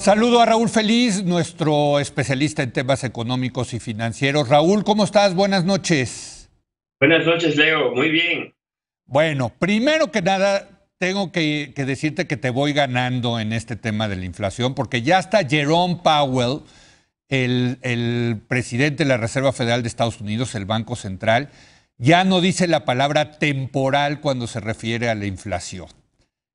Saludo a Raúl Feliz, nuestro especialista en temas económicos y financieros. Raúl, ¿cómo estás? Buenas noches. Buenas noches, Leo. Muy bien. Bueno, primero que nada, tengo que decirte que te voy ganando en este tema de la inflación, porque ya está Jerome Powell, el presidente de la Reserva Federal de Estados Unidos, el Banco Central, ya no dice la palabra temporal cuando se refiere a la inflación.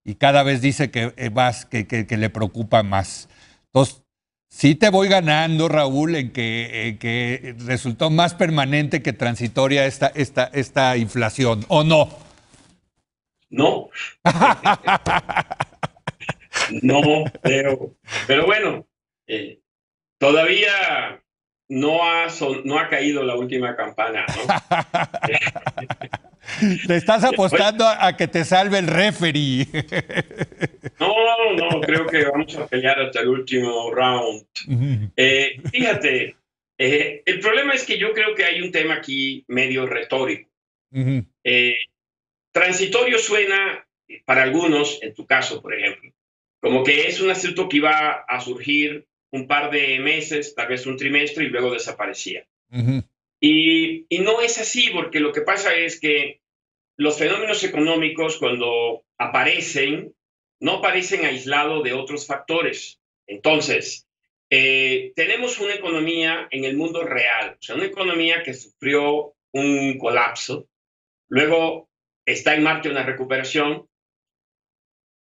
Y cada vez dice que le preocupa más. Entonces, sí te voy ganando, Raúl, en que resultó más permanente que transitoria esta inflación, ¿o no? No, no, pero bueno, todavía no ha caído la última campana, ¿no? Te estás Oye, apostando a que te salve el referee. no, creo que vamos a pelear hasta el último round. Fíjate, el problema es que yo creo que hay un tema aquí medio retórico. Eh, Transitorio suena para algunos, en tu caso, por ejemplo, como que es un asunto que iba a surgir un par de meses, tal vez un trimestre, y luego desaparecía. Y no es así, porque lo que pasa es que los fenómenos económicos, cuando aparecen, no aparecen aislados de otros factores. Entonces, tenemos una economía en el mundo real, o sea, una economía que sufrió un colapso, luego está en marcha una recuperación.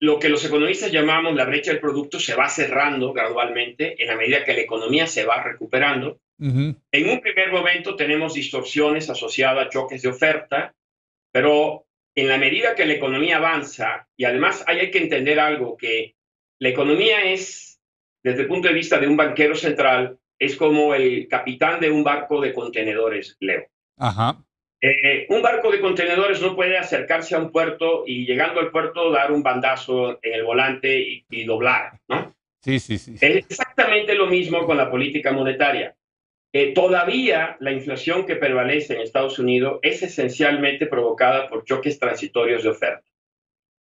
Lo que los economistas llamamos la brecha del producto se va cerrando gradualmente en la medida que la economía se va recuperando. En un primer momento tenemos distorsiones asociadas a choques de oferta, pero en la medida que la economía avanza, y además hay que entender algo, que la economía es, desde el punto de vista de un banquero central, es como el capitán de un barco de contenedores, Leo. Ajá. Un barco de contenedores no puede acercarse a un puerto y llegando al puerto dar un bandazo en el volante y doblar, ¿no? Sí. Es exactamente lo mismo con la política monetaria. Todavía la inflación que prevalece en Estados Unidos es esencialmente provocada por choques transitorios de oferta.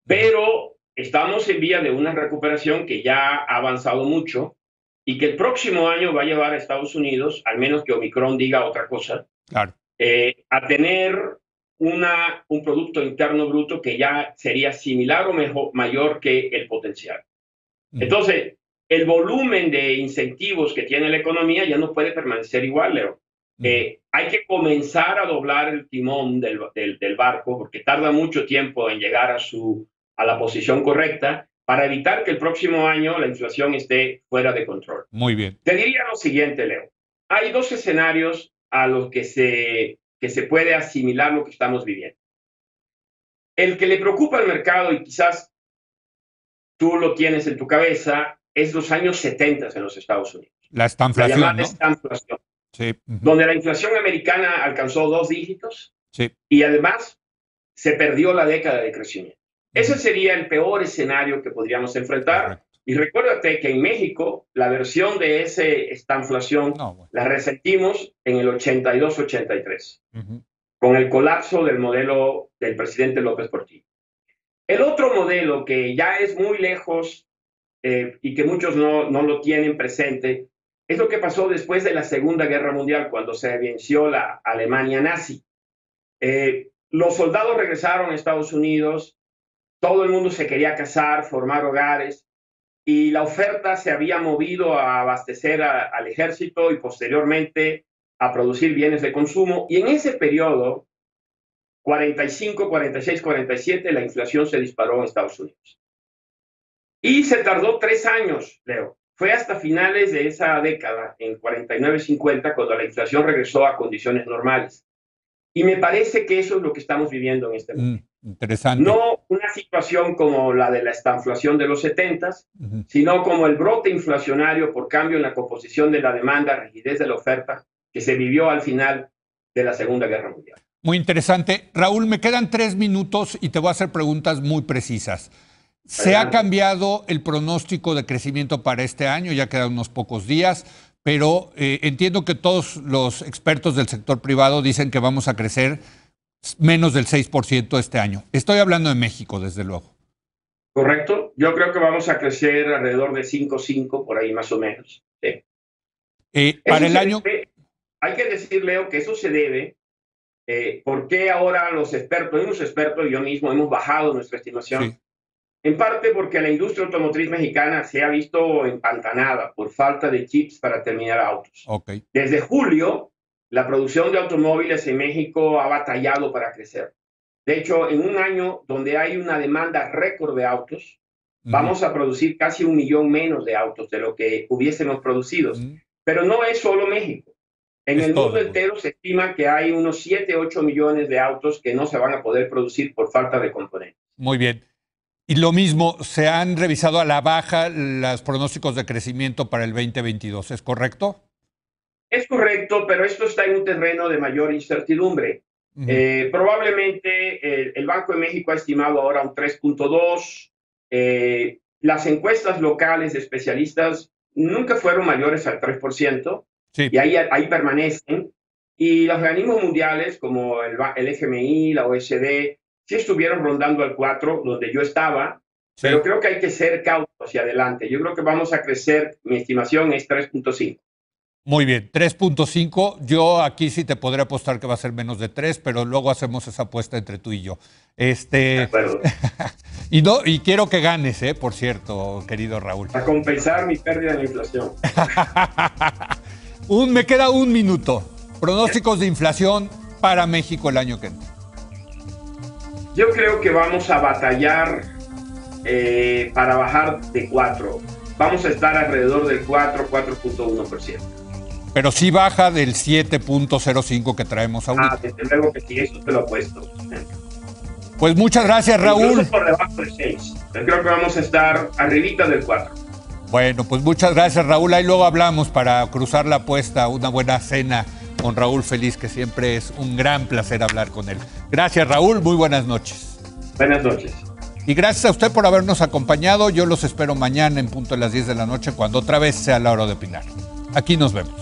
Pero estamos en vía de una recuperación que ya ha avanzado mucho y que el próximo año va a llevar a Estados Unidos, al menos que Omicron diga otra cosa, Claro. a tener un Producto Interno Bruto que ya sería similar o mayor que el potencial. Entonces, el volumen de incentivos que tiene la economía ya no puede permanecer igual, Leo. Hay que comenzar a doblar el timón del barco porque tarda mucho tiempo en llegar a la posición correcta para evitar que el próximo año la inflación esté fuera de control. Muy bien. Te diría lo siguiente, Leo. Hay dos escenarios a los que se puede asimilar lo que estamos viviendo. El que le preocupa al mercado, y quizás tú lo tienes en tu cabeza, es los años 70 en los Estados Unidos. La La estanflación, llamada ¿no? estanflación, Sí. donde la inflación americana alcanzó 2 dígitos Sí. y además se perdió la década de crecimiento. Ese sería el peor escenario que podríamos enfrentar. Correcto. Y recuérdate que en México la versión de esa estanflación la resentimos en el 82-83, con el colapso del modelo del presidente López Portillo. El otro modelo que ya es muy lejos y que muchos no lo tienen presente es lo que pasó después de la Segunda Guerra Mundial, cuando se venció la Alemania nazi. Los soldados regresaron a Estados Unidos, todo el mundo se quería casar, formar hogares, y la oferta se había movido a abastecer al ejército y posteriormente a producir bienes de consumo. Y en ese periodo, 45, 46, 47, la inflación se disparó en Estados Unidos. Y se tardó 3 años, Leo. Fue hasta finales de esa década, en 49-50, cuando la inflación regresó a condiciones normales. Y me parece que eso es lo que estamos viviendo en este momento. Interesante. No una situación como la de la estanflación de los 70s, sino como el brote inflacionario por cambio en la composición de la demanda, rigidez de la oferta, que se vivió al final de la Segunda Guerra Mundial. Muy interesante. Raúl, me quedan 3 minutos y te voy a hacer preguntas muy precisas. ¿Se ha cambiado el pronóstico de crecimiento para este año? Ya quedan unos pocos días, pero entiendo que todos los expertos del sector privado dicen que vamos a crecer menos del 6% este año. Estoy hablando de México, desde luego. ¿Correcto? Yo creo que vamos a crecer alrededor de 5.5, por ahí más o menos. Sí. Para el año... Hay que decir, Leo, que eso se debe, porque ahora los expertos y yo mismo hemos bajado nuestra estimación. Sí. En parte porque la industria automotriz mexicana se ha visto empantanada por falta de chips para terminar autos. Okay. Desde julio, la producción de automóviles en México ha batallado para crecer. De hecho, en un año donde hay una demanda récord de autos, vamos a producir casi 1 millón menos de autos de lo que hubiésemos producido. Pero no es solo México. En el mundo entero se estima que hay unos 7, 8 millones de autos que no se van a poder producir por falta de componentes. Muy bien. Y lo mismo, ¿se han revisado a la baja los pronósticos de crecimiento para el 2022? ¿Es correcto? Es correcto, pero esto está en un terreno de mayor incertidumbre. Probablemente el Banco de México ha estimado ahora un 3.2%. Las encuestas locales de especialistas nunca fueron mayores al 3%. Sí. Y ahí permanecen. Y los organismos mundiales como el FMI, la OECD, sí estuvieron rondando al 4%, donde yo estaba, sí. Pero creo que hay que ser cautos hacia adelante. Yo creo que vamos a crecer, mi estimación es 3.5%. Muy bien, 3.5. Yo aquí sí te podré apostar que va a ser menos de 3, pero luego hacemos esa apuesta entre tú y yo. De acuerdo. y quiero que ganes, por cierto, querido Raúl. Para compensar mi pérdida en la inflación. Me queda 1 minuto. Pronósticos de inflación para México el año que entra. Yo creo que vamos a batallar para bajar de 4. Vamos a estar alrededor del 4.1%. Pero sí baja del 7.05 que traemos ahorita. Desde luego que sí, eso te lo apuesto. Pues muchas gracias, Raúl. Incluso por debajo del 6. Yo creo que vamos a estar arribita del 4. Bueno, pues muchas gracias, Raúl. Ahí luego hablamos para cruzar la apuesta, una buena cena con Raúl Feliz, que siempre es un gran placer hablar con él. Gracias, Raúl. Muy buenas noches. Buenas noches. Y gracias a usted por habernos acompañado. Yo los espero mañana en punto de las 10 de la noche, cuando otra vez sea la hora de opinar. Aquí nos vemos.